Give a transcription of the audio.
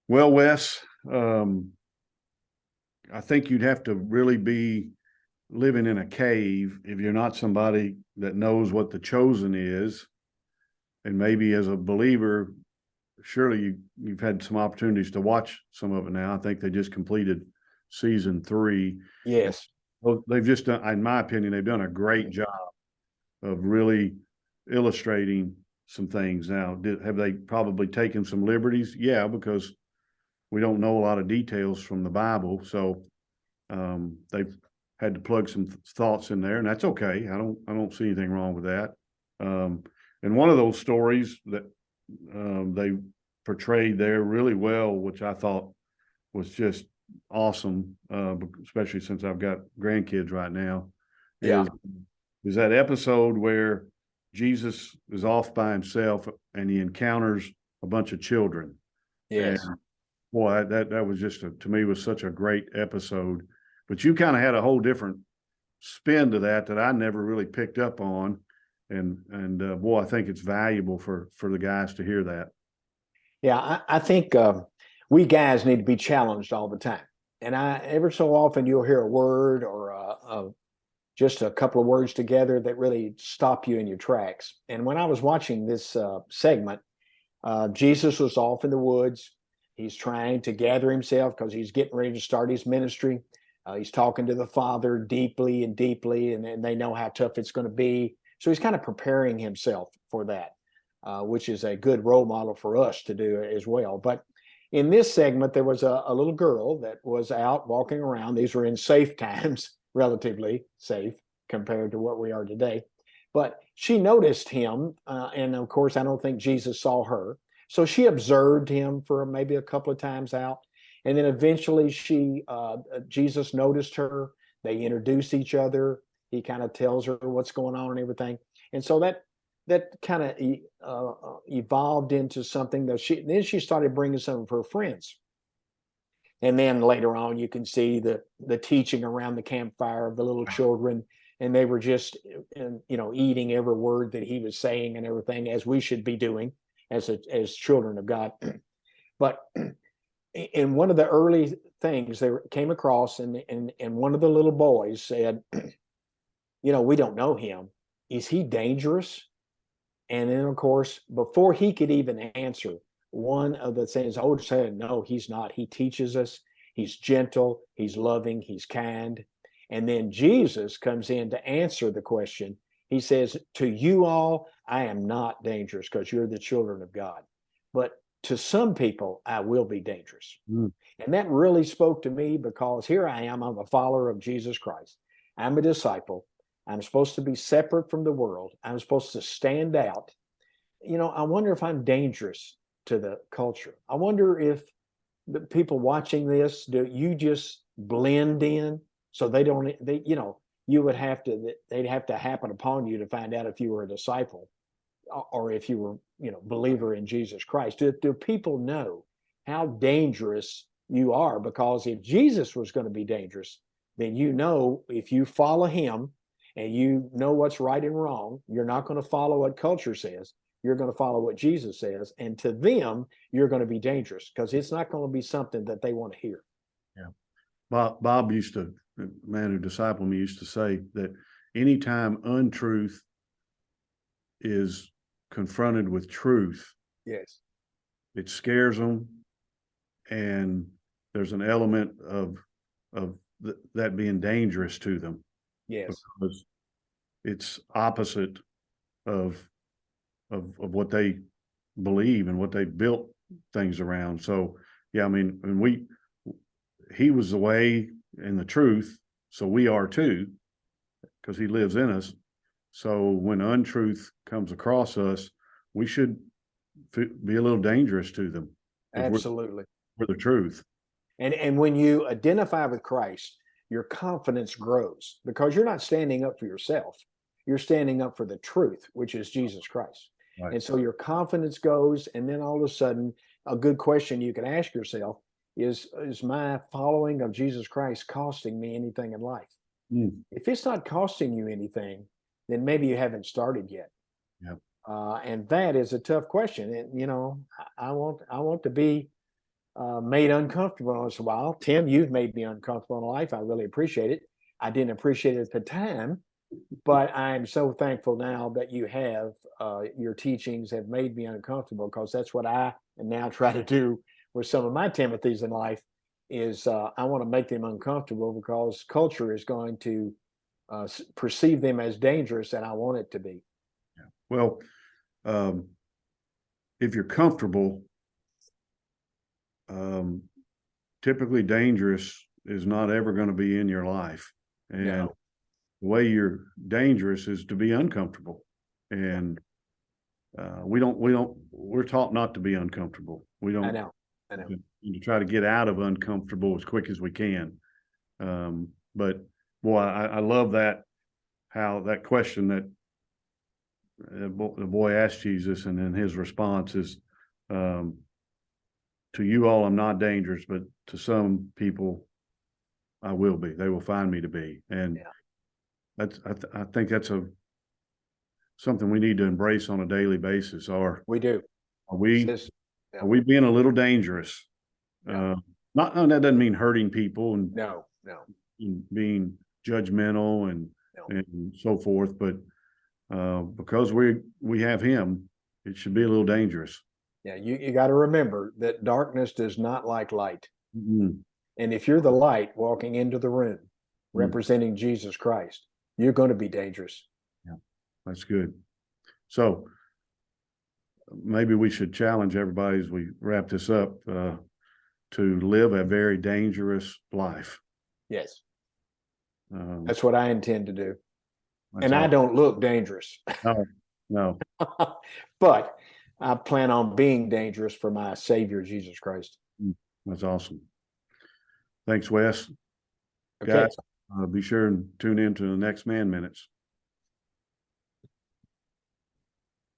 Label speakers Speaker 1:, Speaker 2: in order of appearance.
Speaker 1: Well, Wes, I think you'd have to really be living in a cave if you're not somebody that knows what the chosen is. And maybe as a believer, surely you've had some opportunities to watch some of it now. I think they just completed season 3.
Speaker 2: Yes.
Speaker 1: Well, they've just done, in my opinion, they've done a great job of really illustrating some things. Now, have they probably taken some liberties? Yeah, because we don't know a lot of details from the Bible, so they've had to plug some thoughts in there, and that's okay. I don't see anything wrong with that. Um, and one of those stories that they portrayed there really well, which I thought was just awesome, especially since I've got grandkids right now,
Speaker 2: Yeah.
Speaker 1: is that episode where Jesus is off by himself and he encounters a bunch of children. And
Speaker 2: Yes.
Speaker 1: boy, that was just to me was such a great episode. But you kind of had a whole different spin to that I never really picked up on, and boy, I think it's valuable for the guys to hear that.
Speaker 2: Yeah. I think we guys need to be challenged all the time. And ever so often you'll hear a word or just a couple of words together that really stop you in your tracks. And when I was watching this segment, Jesus was off in the woods. He's trying to gather himself because he's getting ready to start his ministry. He's talking to the Father deeply and deeply, and they know how tough it's going to be. So he's kind of preparing himself for that, which is a good role model for us to do as well. But in this segment, there was a little girl that was out walking around. These were in safe times, relatively safe compared to what we are today. But she noticed him, and of course, I don't think Jesus saw her. So she observed him for maybe a couple of times out, and then eventually Jesus noticed her. They introduce each other. He kind of tells her what's going on and everything, and so that kind of evolved into something that she started bringing some of her friends. And then later on, you can see the teaching around the campfire of the little children, and they were just, eating every word that he was saying and everything, as we should be doing as children of God. But in one of the early things they came across, and one of the little boys said, we don't know him. Is he dangerous? And then, of course, before he could even answer, one of the things I would say, no, he's not. He teaches us. He's gentle. He's loving. He's kind. And then Jesus comes in to answer the question. He says, to you all, I am not dangerous because you're the children of God. But to some people, I will be dangerous.
Speaker 1: Mm.
Speaker 2: And that really spoke to me because here I am. I'm a follower of Jesus Christ. I'm a disciple. I'm supposed to be separate from the world. I'm supposed to stand out. I wonder if I'm dangerous to the culture. I wonder if the people watching this, do you just blend in so they'd have to happen upon you to find out if you were a disciple or if you were, believer in Jesus Christ. Do people know how dangerous you are? Because if Jesus was going to be dangerous, then if you follow him and you know what's right and wrong, you're not going to follow what culture says. You're going to follow what Jesus says. And to them, you're going to be dangerous because it's not going to be something that they want to hear.
Speaker 1: Yeah. Bob the man who discipled me, used to say that anytime untruth is confronted with truth,
Speaker 2: Yes.
Speaker 1: it scares them, and there's an element of that being dangerous to them
Speaker 2: Yes.
Speaker 1: because it's opposite of what they believe and what they built things around. So yeah, I mean, and he was the way and the truth, so we are too, because he lives in us. So when untruth comes across us, we should be a little dangerous to them because
Speaker 2: Absolutely.
Speaker 1: we're the truth.
Speaker 2: And when you identify with Christ, your confidence grows because you're not standing up for yourself. You're standing up for the truth, which is Jesus Christ.
Speaker 1: Right.
Speaker 2: And so your confidence goes, and then all of a sudden, a good question you can ask yourself is my following of Jesus Christ costing me anything in life?
Speaker 1: Mm.
Speaker 2: If it's not costing you anything, then maybe you haven't started yet.
Speaker 1: Yeah.
Speaker 2: And that is a tough question. And I want to be made uncomfortable once in a while. Tim, you've made me uncomfortable in life. I really appreciate it. I didn't appreciate it at the time, but I'm so thankful now that you have. Your teachings have made me uncomfortable, because that's what I now try to do with some of my Timothys in life. Is I want to make them uncomfortable, because culture is going to perceive them as dangerous, and I want it to be.
Speaker 1: Well, if you're comfortable, typically dangerous is not ever going to be in your life. And
Speaker 2: No.
Speaker 1: the way you're dangerous is to be uncomfortable. And we're taught not to be uncomfortable. We don't.
Speaker 2: I know.
Speaker 1: To try to get out of uncomfortable as quick as we can. But boy, I love that, how that question that the boy asked Jesus, and then his response is, to you all, I'm not dangerous, but to some people I will be. They will find me to be. And I think that's something we need to embrace on a daily basis.
Speaker 2: We do.
Speaker 1: Are we
Speaker 2: Yeah.
Speaker 1: are we being a little dangerous?
Speaker 2: Yeah.
Speaker 1: That doesn't mean hurting people and
Speaker 2: No.
Speaker 1: being judgmental and so forth, but because we have him, it should be a little dangerous.
Speaker 2: Yeah, you got to remember that darkness does not like light.
Speaker 1: Mm-hmm.
Speaker 2: And if you're the light walking into the room representing Jesus Christ, you're going to be dangerous.
Speaker 1: Yeah, that's good. So maybe we should challenge everybody as we wrap this up to live a very dangerous life.
Speaker 2: Yes. That's what I intend to do. And
Speaker 1: all.
Speaker 2: I don't look dangerous.
Speaker 1: No.
Speaker 2: But I plan on being dangerous for my Savior, Jesus Christ.
Speaker 1: That's awesome. Thanks, Wes.
Speaker 2: Okay.
Speaker 1: Guys, be sure and tune in to the next Man Minutes.